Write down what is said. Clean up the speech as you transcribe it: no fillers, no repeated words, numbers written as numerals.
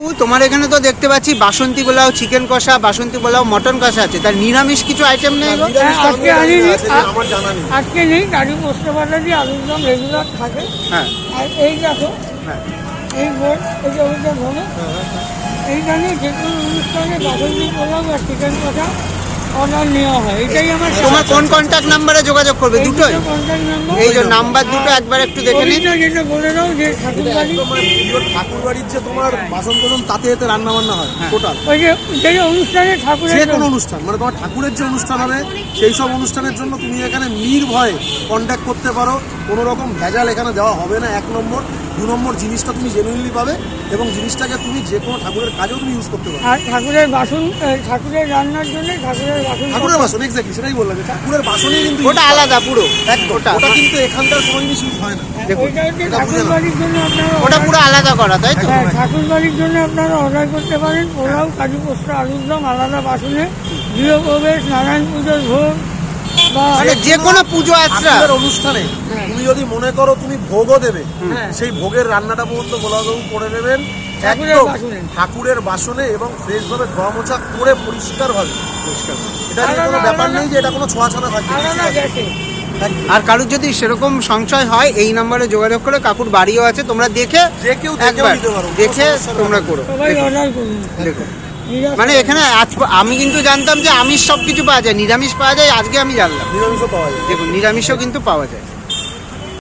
তোমার এখানে তো দেখতে পাচ্ছি বাসন্তী পোলাও, চিকেন কষা, বাসন্তী পোলাও, মটন কষা আছে। তার নিরামিষ কিছু আইটেম নেই গো? আজকে নেই, গাড়ি বসতে পারলে যে আলুর দম রেগুলার থাকে। হ্যাঁ আর এই দেখো, হ্যাঁ এই বোর্ড, এই যে ওইটা ধরে এইখানে যে কোনো অনুষ্ঠানে বাসন্তী পোলাও আর চিকেন কষা অর্ডার নেওয়া হয়। এটাই আমার। তোমার কোন কন্ট্যাক্ট নাম্বারে যোগাযোগ করবে? দুটোই? কন্ট্যাক্ট নাম্বার এই যে নাম্বার দুটো একবার একটু দেখে নিন। যেটা বলে দাও যে ঠাকুরবাড়ি, ঠাকুরবাড়ির যে তোমার বাসন কোসন তাতে এতে রান্না বান্না হয় টোটাল। ওই যে অনুষ্ঠানে ঠাকুরের যে কোনো অনুষ্ঠান মানে তোমার ঠাকুরের যে অনুষ্ঠান হবে সেই সব অনুষ্ঠানের জন্য তুমি এখানে নির্ভয়ে কন্ট্যাক্ট করতে পারো। কোনো রকম ভেজাল এখানে দেওয়া হবে না। 1 নম্বর, 2 নম্বর জিনিসটা তুমি জেনুইনলি পাবে এবং জিনিসটাকে তুমি যে কোনো ঠাকুরের কাজেও তুমি ইউজ করতে পারো। আর ঠাকুরের বাসন, ঠাকুরের রান্নার জন্য ঠাকুরের বাসন এক্স্যাক্টলি সেটাই বললাম, ঠাকুরের বাসনই কিন্তু ওটা আলাদা পুরো, ওটা কিন্তু এখানকার কোনো জিনিস ইউজ হয় না। ওইটা হচ্ছে ঠাকুর বাড়ির জন্য আপনারা ওটা পুরো আলাদা করা, তাই তো? হ্যাঁ, ঠাকুর বাড়ির জন্য আপনারা অর্ডার করতে পারেন। পোলাও, কাজু পোস্ত, আলুর দম আলাদা বাসনে, গৃহপ্রবেশ, নারায়ণ পুজোর ভোগ বা মানে যে কোনো পুজো আচ্ছা ঠাকুরের অনুষ্ঠানে তুমি যদি মনে করো তুমি ভোগও দেবে, সেই ভোগের রান্নাটা পর্যন্ত গোলাবাবু করে দেবেন ঠাকুরের একদম বাসনে। ঠাকুরের বাসনে এবং ফ্রেশ ভাবে ধোয়া মোছা করে পরিষ্কার ভাবে। এটা নিয়ে কোনো ব্যাপার নেই যে এটা কোনো ছোঁয়াছানা থাকবে। আলাদা গেছে। আর কারুর যদি সেরকম সংশয় হয় এই নম্বরে যোগাযোগ করে, কাকুর বাড়িও আছে, তোমরা দেখে যে কেউ দেখেও একবার নিতে পারো, দেখে কোনো সমস্যা তোমরা নেই। করো। সবাই অর্ডার করুন। দেখো মানে এখানে আমি কিন্তু জানতাম যে আমিষ সব কিছু পাওয়া যায়, নিরামিষ পাওয়া যায়, আজকে আমি জানলাম। নিরামিষও পাওয়া যায়। দেখুন নিরামিষও কিন্তু পাওয়া যায়।